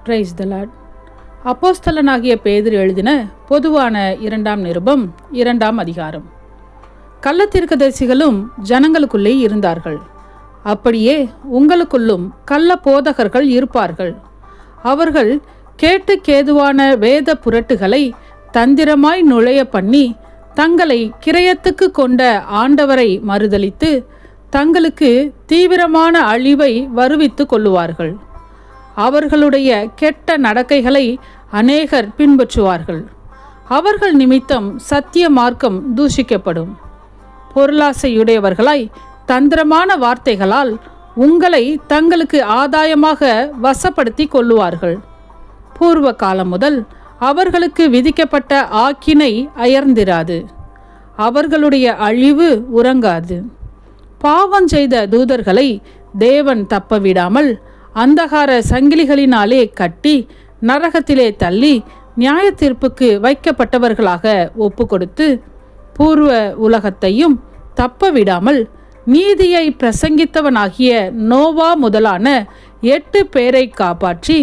Praise the Lord. அப்போஸ்தலனாகிய பேதுரு எழுதின பொதுவான 2ஆம் நிருபம் 2ஆம் அதிகாரம். கள்ளத்தீர்க்கதரிசிகளும் ஜனங்களுக்குள்ளே இருந்தார்கள். அப்படியே உங்களுக்குள்ளும் கள்ள போதகர்கள் இருப்பார்கள். அவர்கள் கேட்டுக்கேதுவான வேத புரட்டுகளை தந்திரமாய் நுழைய பண்ணி தங்களை கிரயத்துக்கு கொண்ட ஆண்டவரை மறுதலித்து தங்களுக்கு தீவிரமான அழிவை வருவித்து கொள்ளுவார்கள். அவர்களுடைய கெட்ட நடக்கைகளை அநேகர் பின்பற்றுவார்கள். அவர்கள் நிமித்தம் சத்திய மார்க்கம் தூஷிக்கப்படும். பொருளாசையுடையவர்களாய் தந்திரமான வார்த்தைகளால் உங்களை தங்களுக்கு ஆதாயமாக வசப்படுத்தி கொள்ளுவார்கள். பூர்வ காலம் முதல் அவர்களுக்கு விதிக்கப்பட்ட ஆக்கினை அயர்ந்திராது. அவர்களுடைய அழிவு உறங்காது. பாவம் செய்த தூதர்களை தேவன் தப்பவிடாமல் அந்தகார சங்கிலிகளினாலே கட்டி நரகத்திலே தள்ளி நியாய தீர்ப்புக்கு வைக்கப்பட்டவர்களாக ஒப்பு கொடுத்து பூர்வ உலகத்தையும் தப்ப விடாமல் நீதியை பிரசங்கித்தவனாகிய நோவா முதலான 8 பேரை காப்பாற்றி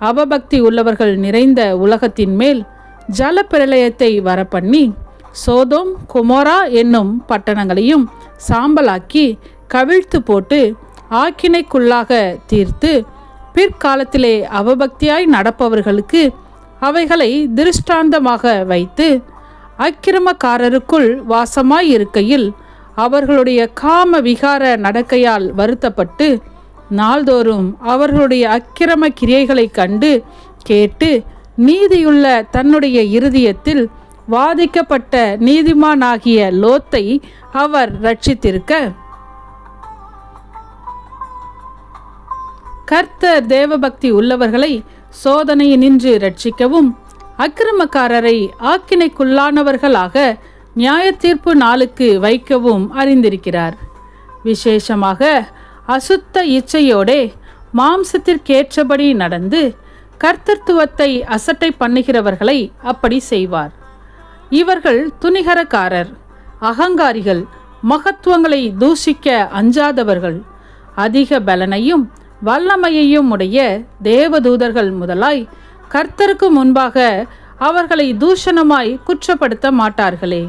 அவபக்தி உள்ளவர்கள் நிறைந்த உலகத்தின் மேல் ஜலப்பிரளயத்தை வரப்பண்ணி சோதோம் கொமோரா என்னும் பட்டணங்களையும் சாம்பலாக்கி கவிழ்த்து போட்டு ஆக்கினைக்குள்ளாக தீர்த்து பிற்காலத்திலே அவபக்தியாய் நடப்பவர்களுக்கு அவைகளை திருஷ்டாந்தமாக வைத்து அக்கிரமக்காரருக்குள் வாசமாய் இருக்கையில் அவர்களுடைய காம விகார நடக்கையால் வருத்தப்பட்டு நாள்தோறும் அவர்களுடைய அக்கிரம கிரியைகளை கண்டு கேட்டு நீதியுள்ள தன்னுடைய இருதயத்தில் வாதிக்கப்பட்ட நீதிமானாகிய லோத்தை அவர் ரட்சித்திருக்க கர்த்தர் தேவபக்தி உள்ளவர்களை சோதனையினின்று ரட்சிக்கவும் அக்கிரமக்காரரை ஆக்கினைக்குள்ளானவர்களாக நியாய தீர்ப்பு நாளுக்கு வைக்கவும் அறிந்திருக்கிறார். விசேஷமாக அசுத்த இச்சையோடே மாம்சத்திற்கேற்றபடி நடந்து கர்த்தத்துவத்தை அசட்டை பண்ணுகிறவர்களை அப்படி செய்வார். இவர்கள் துணிகரக்காரர், அகங்காரிகள், மகத்துவங்களை தூஷிக்க அஞ்சாதவர்கள், அதிக பலனையும் வல்லமையையும் உடைய தேவதூதர்கள் முதலாய் கர்த்தருக்கு முன்பாக அவர்களை தூஷணமாய் குற்றப்படுத்த மாட்டார்களே.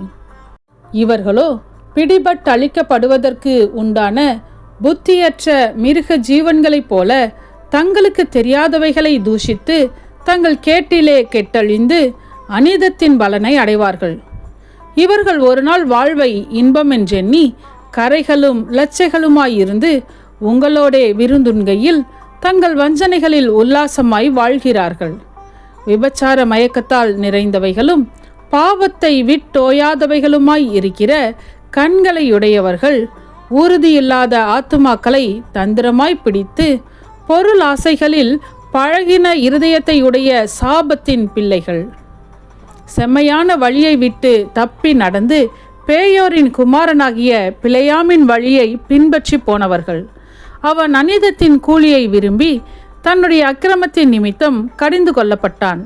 இவர்களோ பிடிபட்டழிக்கப்படுவதற்கு உண்டான புத்தியற்ற மிருக ஜீவன்களைப் போல தங்களுக்கு தெரியாதவைகளை தூஷித்து தங்கள் கேட்டிலே கெட்டழிந்து அநீதத்தின் பலனை அடைவார்கள். இவர்கள் ஒரு நாள் வாழ்வை இன்பம் என்றெண்ணி கரைகளும் லட்சைகளுமாயிருந்து உங்களோடே விருந்துண்கையில் தங்கள் வஞ்சனைகளில் உல்லாசமாய் வாழ்கிறார்கள். விபச்சார மயக்கத்தால் நிறைந்தவைகளும் பாவத்தை விட்டோயாதவைகளுமாய் இருக்கிற கண்களையுடையவர்கள் உறுதியில்லாத ஆத்துமாக்களை தந்திரமாய் பிடித்து பொருள் ஆசைகளில் பழகின இருதயத்தையுடைய சாபத்தின் பிள்ளைகள். செம்மையான வழியை விட்டு தப்பி நடந்து பேயோரின் குமாரனாகிய பிழையாமின் வழியை பின்பற்றி போனவர்கள். அவன் அநீதத்தின் கூலியை விரும்பி தன்னுடைய அக்கிரமத்தின் நிமித்தம் கடிந்து கொள்ளப்பட்டான்.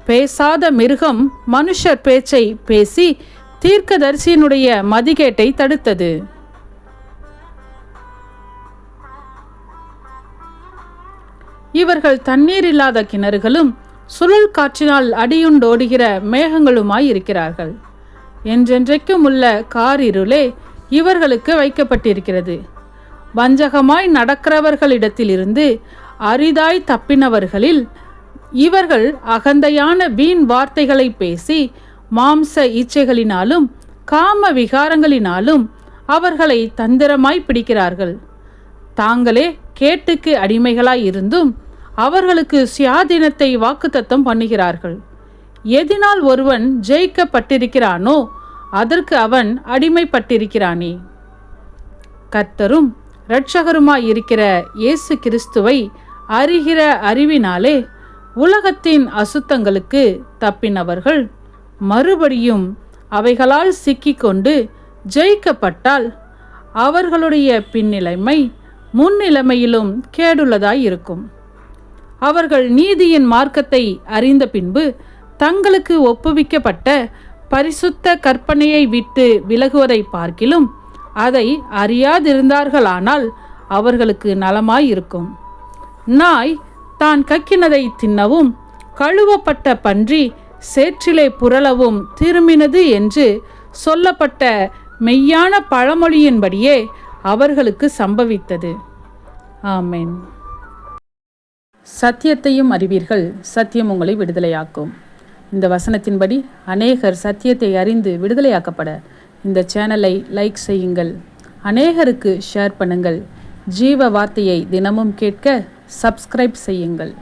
பேசாத மிருகம் மனுஷர் பேச்சை பேசி தீர்க்கதரிசியினுடைய மதிகேட்டை தடுத்தது. இவர்கள் தண்ணீர் இல்லாத கிணறுகளும் சுழல் காற்றினால் அடியுண்டோடுகிற மேகங்களுமாய் இருக்கிறார்கள். என்றென்றைக்கும் உள்ள காரிருளே இவர்களுக்கு வைக்கப்பட்டிருக்கிறது. வஞ்சகமாய் நடக்கிறவர்களிடத்திலிருந்து அரிதாய் தப்பினவர்களில் இவர்கள் அகந்தையான வீண் வார்த்தைகளை பேசி மாம்ச இச்சைகளினாலும் காம விகாரங்களினாலும் அவர்களை தந்திரமாய் பிடிக்கிறார்கள். தாங்களே கேட்டுக்கு அடிமைகளாய் இருந்தும் அவர்களுக்கு சுயாதீனத்தை வாக்குத்தத்தம் பண்ணுகிறார்கள். எதினால் ஒருவன் ஜெயிக்கப்பட்டிருக்கிறானோ அதற்கு அவன் அடிமைப்பட்டிருக்கிறானே. கர்த்தரும் இரட்சகருமாய் இருக்கிற இயேசு கிறிஸ்துவை அறிகிற அறிவினாலே உலகத்தின் அசுத்தங்களுக்கு தப்பினவர்கள் மறுபடியும் அவைகளால் சிக்கிக்கொண்டு ஜெயிக்கப்பட்டால் அவர்களுடைய பின்னிலைமை முன்னிலைமையிலும் கேடுள்ளதாய் இருக்கும். அவர்கள் நீதியின் மார்க்கத்தை அறிந்த பின்பு தங்களுக்கு ஒப்புவிக்கப்பட்ட பரிசுத்த கற்பனையை விட்டு விலகுவதை பார்க்கிலும் அதை அறியாதிருந்தார்களானால் அவர்களுக்கு நலமாயிருக்கும். நாய் தான் கக்கினதை தின்னவும் கழுவப்பட்ட பன்றி சேற்றிலே புரளவும் திரும்பினது என்று சொல்லப்பட்ட மெய்யான பழமொழியின்படியே அவர்களுக்கு சம்பவித்தது. ஆமென். சத்தியத்தையும் அறிவீர்கள், சத்தியம் உங்களை விடுதலையாக்கும். இந்த வசனத்தின்படி அநேகர் சத்தியத்தை அறிந்து விடுதலையாக்கப்பட இந்த சேனலை லைக் செய்யுங்கள், அநேகருக்கு ஷேர் பண்ணுங்கள். ஜீவ வார்த்தையை தினமும் கேட்க சப்ஸ்கிரைப் செய்யுங்கள்.